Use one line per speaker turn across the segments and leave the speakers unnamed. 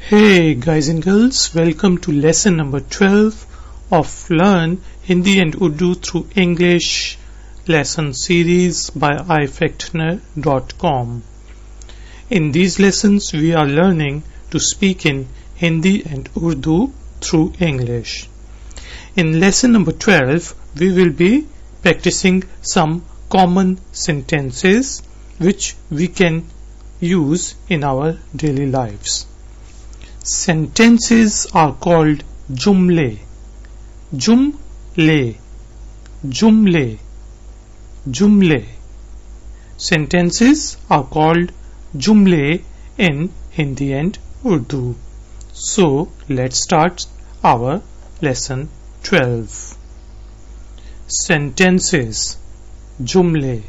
Hey guys and girls, welcome to lesson number 12 of Learn Hindi and Urdu through English lesson series by ifactner.com. In these lessons we are learning to speak in Hindi and Urdu through English. In lesson number 12 we will be practicing some common sentences which we can use in our daily lives. Sentences are called jumle, jumle, jumle, jumle. Sentences are called jumle in Hindi and Urdu. So let's start our lesson 12. Sentences, jumle.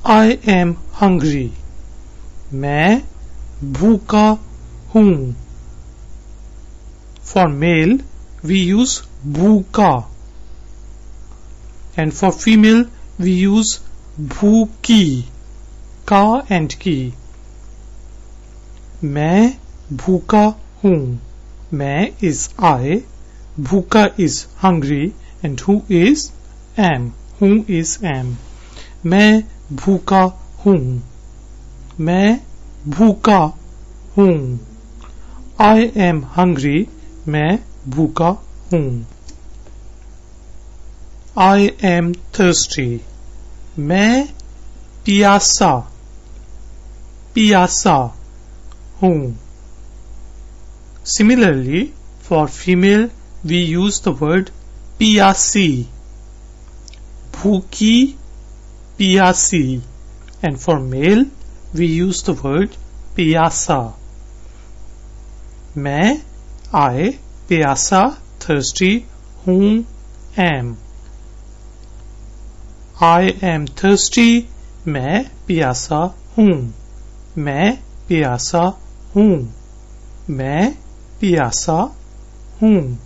I am hungry. मैं भूखा हूँ. For male we use bhuka and for female we use bhuki, ka and ki. मैं भूखा हूँ. मैं is I, bhuka is hungry and who is am. Who is am. मैं भूखा हूँ. मैं भूखा हूँ. I am hungry. मैं भूखा हूँ. I am thirsty. मैं प्यासा, प्यासा हूँ. Similarly, for female we use the word प्यासी, भूखी, प्यासी, and for male we use the word प्यासा. मैं I प्यासा thirsty हूँ am. I am thirsty. मैं प्यासा हूँ. मैं प्यासा हूँ. मैं प्यासा हूँ.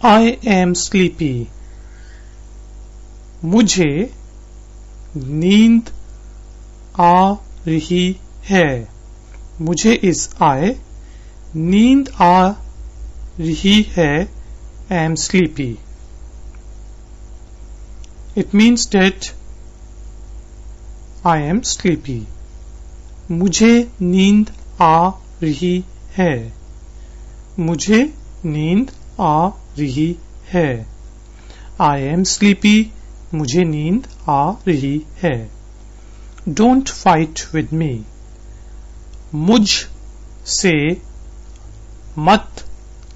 I am sleepy. मुझे नींद आ रही है. मुझे is I. नींद आ रही है. I am sleepy. It means that I am sleepy. मुझे नींद आ रही है. मुझे नींद आ रही है. I am sleepy. मुझे नींद आ रही है. Don't fight with me. मुझ से मत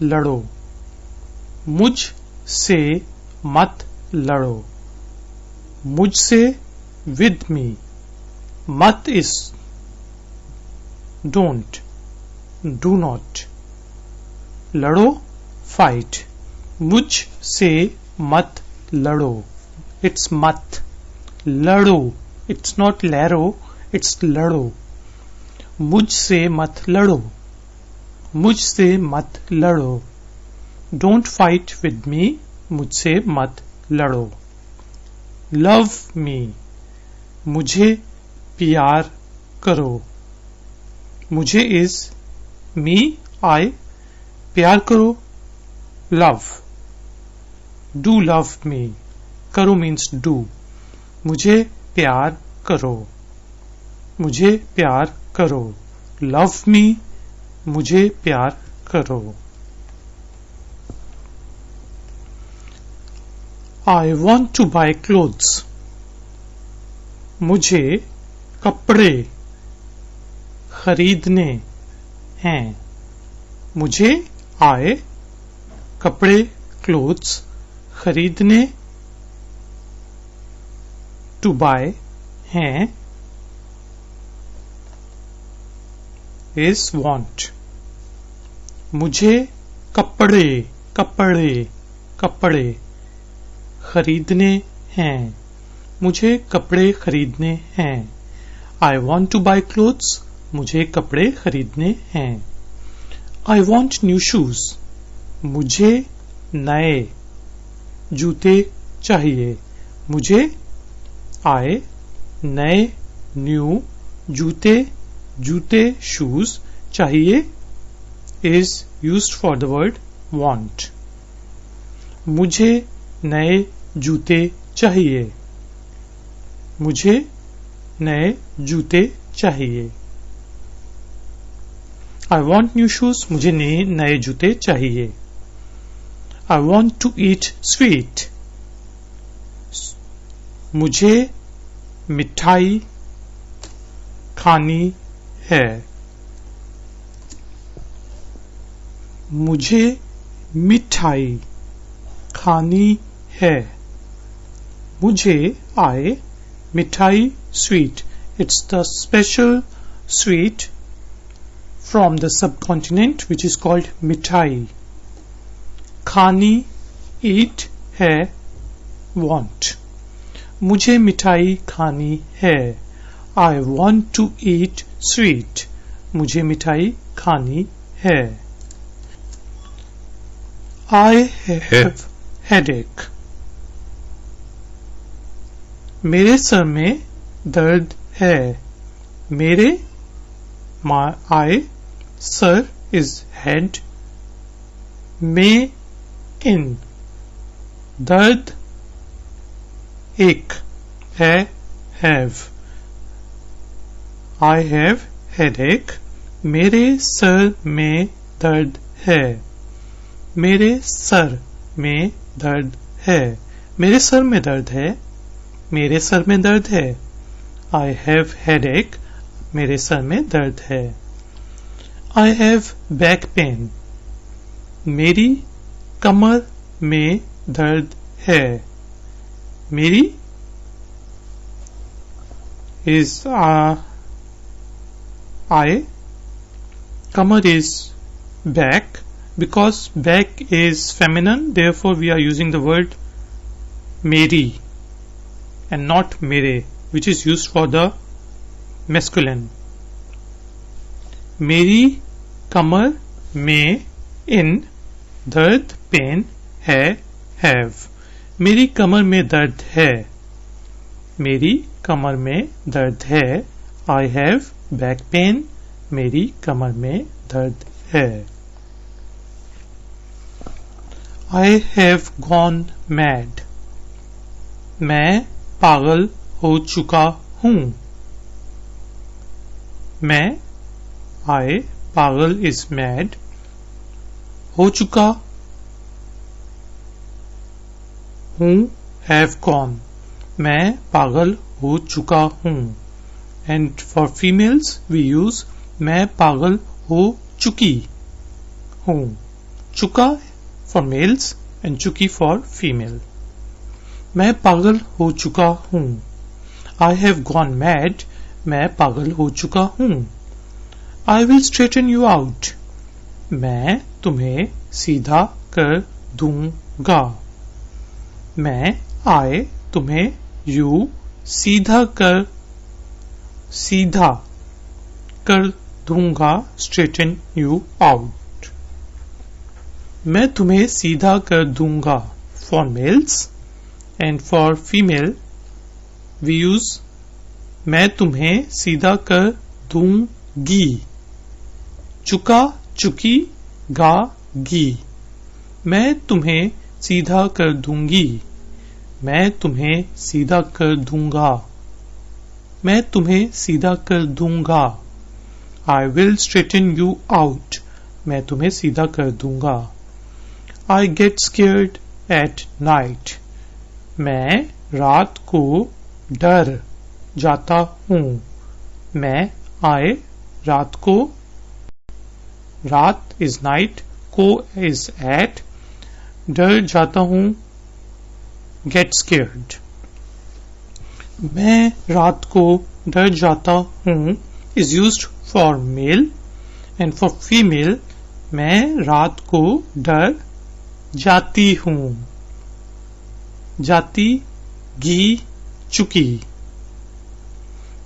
लड़ो. मुझ से मत लड़ो. मुझसे with me. मत is don't, do not. लड़ो fight. मुझ से मत लड़ो. It's मत. लड़ो. It's not लड़ो. It's लड़ो. मुझसे मत लड़ो. मुझसे मत लड़ो. Don't fight with me. मुझसे मत लड़ो. Love me. मुझे प्यार करो. मुझे is me, I. प्यार करो love. Do love me. करो means do. मुझे प्यार करो. मुझे प्यार करो. Love me. मुझे प्यार करो. I want to buy clothes. मुझे कपड़े खरीदने हैं. मुझे I कपड़े clothes खरीदने to buy हैं is want. मुझे कपड़े कपड़े कपड़े खरीदने हैं. मुझे कपड़े खरीदने हैं. I want to buy clothes. मुझे कपड़े खरीदने हैं. I want new shoes. मुझे नए जूते चाहिए. मुझे I नए न्यू जूते शूज चाहिए is used for the word want. मुझे नए जूते चाहिए. मुझे नए जूते चाहिए. I want new shoes. मुझे नए जूते चाहिए. I want to eat sweet. मुझे मिठाई खानी है. मुझे मिठाई खानी है. मुझे I मिठाई sweet. It's the special sweet from the subcontinent which is called मिठाई. खानी eat है want. मुझे मिठाई खानी है. I want to eat sweet. मुझे मिठाई खानी है. I have headache. मेरे सर में दर्द है. मेरे I sir is head. में in दर्द एक है have. I have headache. मेरे सर में दर्द है. मेरे सर में दर्द है. मेरे सर में दर्द है. मेरे सर में दर्द है. I have headache. मेरे सर में दर्द है. I have back pain. मेरी कमर में दर्द है. मेरी is I Qamar is back. Because back is feminine, therefore we are using the word meri and not mere, which is used for the masculine. मेरी कमर में in दर्द pain है have. मेरी कमर में दर्द है. मेरी कमर में दर्द है. I have back pain. मेरी कमर में दर्द है. I have gone mad. मैं पागल हो चुका हूँ. मैं I पागल is mad. हो चुका हूँ have gone. मैं पागल हो चुका हूँ. And for females we use मैं पागल हो चुकी हूँ. चुका for males and चुकी for female. मैं पागल हो चुका हूँ. I have gone mad. मैं पागल हो चुका हूँ. I will straighten you out. मैं तुम्हें सीधा कर दूंगा. मैं I तुम्हें you सीधा कर दूंगा. Straighten you out. मैं तुम्हें सीधा कर दूंगा for males and for female we use मैं तुम्हें सीधा कर दूंगी. चुका चुकी गा गी. मैं तुम्हें सीधा कर दूंगी. मैं तुम्हें सीधा कर दूंगा. मैं तुम्हें सीधा कर दूंगा. I will straighten you out. मैं तुम्हें सीधा कर दूंगा. I get scared at night. मैं रात को डर जाता हूँ. मैं रात को रात is night, को is at, डर जाता हूँ get scared. मैं रात को डर जाता हूँ is used for male and for female मैं रात को डर जाती हूँ. जाती गी चुकी.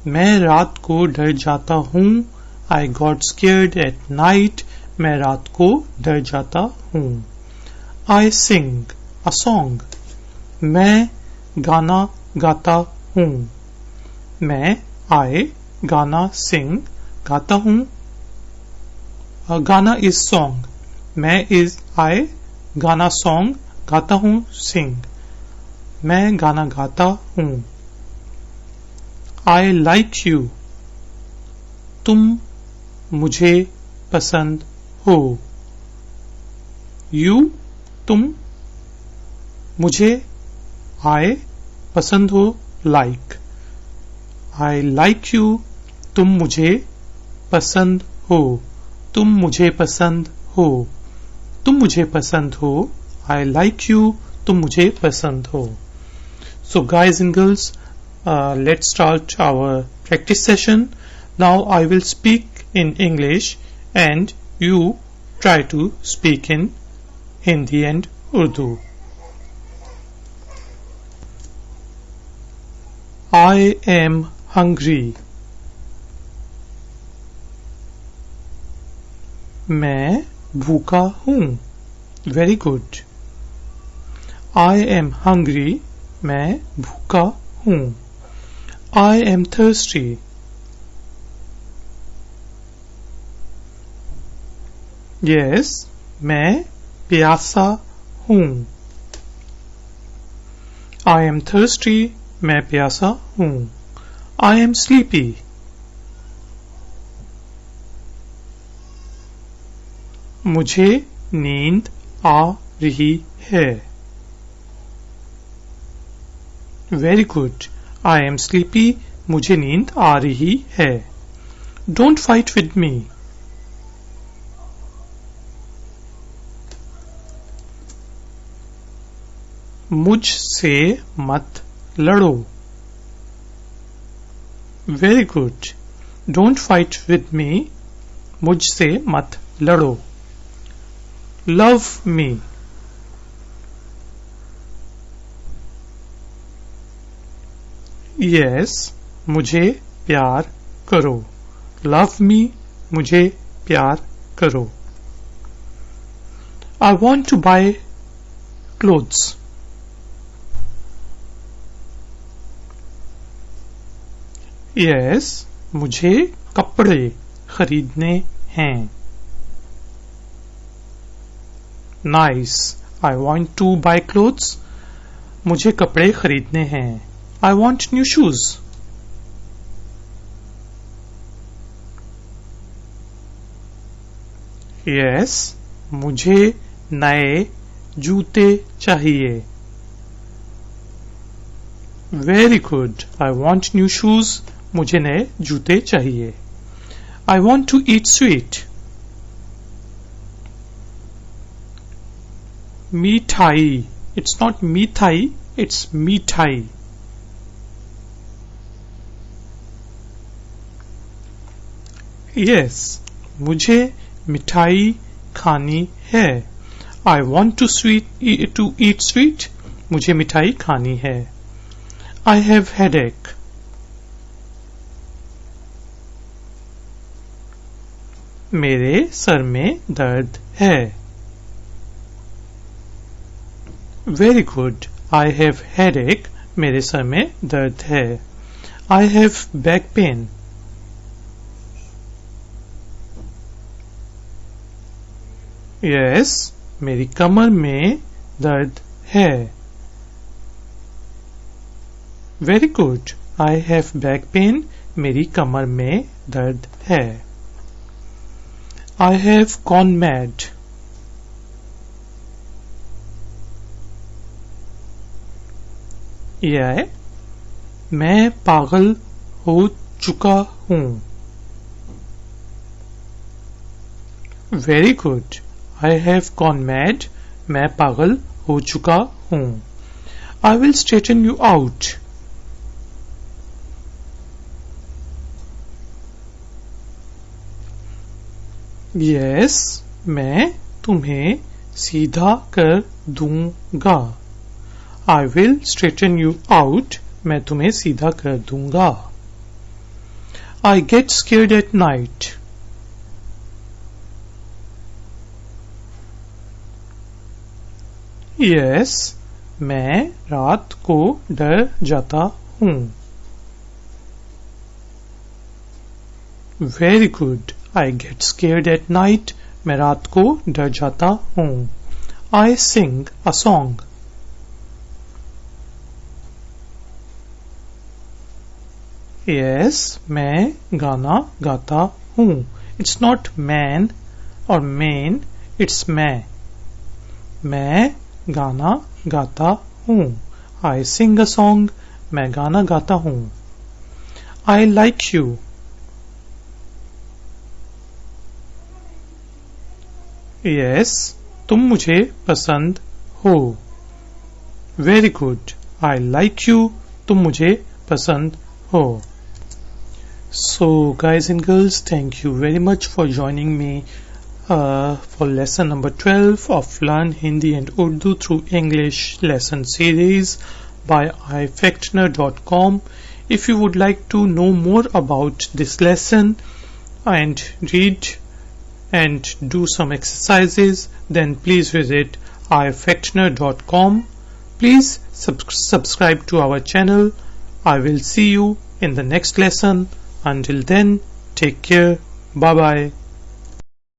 मैं रात को डर जाता हूँ. I got scared at night. मैं रात को डर जाता हूँ. I sing a song. मैं गाना गाता हूँ. मैं I गाना sing गाता हूँ. गाना इज सॉन्ग, मैं इज आई, गाना सॉन्ग गाता हूँ सिंग, मैं गाना गाता हूँ। आई लाइक यू, तुम मुझे पसंद हो। यू तुम, मुझे आई पसंद हो लाइक। आई लाइक यू, तुम मुझे पसंद हो, तुम मुझे पसंद हो, तुम मुझे पसंद हो। आई लाइक यू, तुम मुझे पसंद हो। So guys and girls, let's start our practice session. Now I will speak in English and you try to speak in Hindi and Urdu. I am hungry. मैं भूखा हूँ। Very good. I am hungry. मैं भूखा हूँ। I am thirsty. Yes, मैं प्यासा हूँ। I am thirsty. मैं प्यासा हूँ। I am sleepy. मुझे नींद आ रही है। Very good. I am sleepy. मुझे नींद आ रही है। Don't fight with me. मुझसे मत लड़ो। Very good. Don't fight with me. मुझसे मत लड़ो। Love me. Yes, मुझे प्यार करो। Love me, मुझे प्यार करो। I want to buy clothes. Yes, मुझे कपड़े खरीदने हैं। Nice. I want to buy clothes. मुझे कपड़े खरीदने हैं। I want new shoes. Yes, मुझे नए जूते चाहिए। Very good. I want new shoes. मुझे नए जूते चाहिए। I want to eat sweet. मिठाई. It's not मिठाई, it's मिठाई। Yes, मुझे मिठाई खानी है। I want to eat sweet. मुझे मिठाई खानी है। I have headache. मेरे सर में दर्द है। Very good. I have headache. मेरे सर में दर्द है। I have back pain. Yes, मेरी कमर में दर्द है। Very good. I have back pain. मेरी कमर में दर्द है। I have gone mad. यह मैं पागल हो चुका हूँ। Very good. I have gone mad. मैं पागल हो चुका हूँ। I will straighten you out. Yes, मैं तुम्हें सीधा कर दूंगा। I will straighten you out. मैं तुम्हें सीधा कर दूंगा। I get scared at night. Yes, मैं रात को डर जाता हूँ। Very good. I get scared at night. मैं रात को डर जाता हूँ. I sing a song. Yes, मैं गाना गाता हूँ. It's not man or main, it's मैं गाना गाता हूँ. I sing a song. मैं गाना गाता हूँ. I like you. Yes, तुम मुझे पसंद हो. Very good. I like you. तुम मुझे पसंद हो. So guys and girls, thank you very much for joining me for lesson number 12 of Learn Hindi and Urdu through English lesson series by ifactner.com. If you would like to know more about this lesson and read and do some exercises, then please visit ifactner.com. Please subscribe to our channel. I will see you in the next lesson. Until then, take care. Bye bye.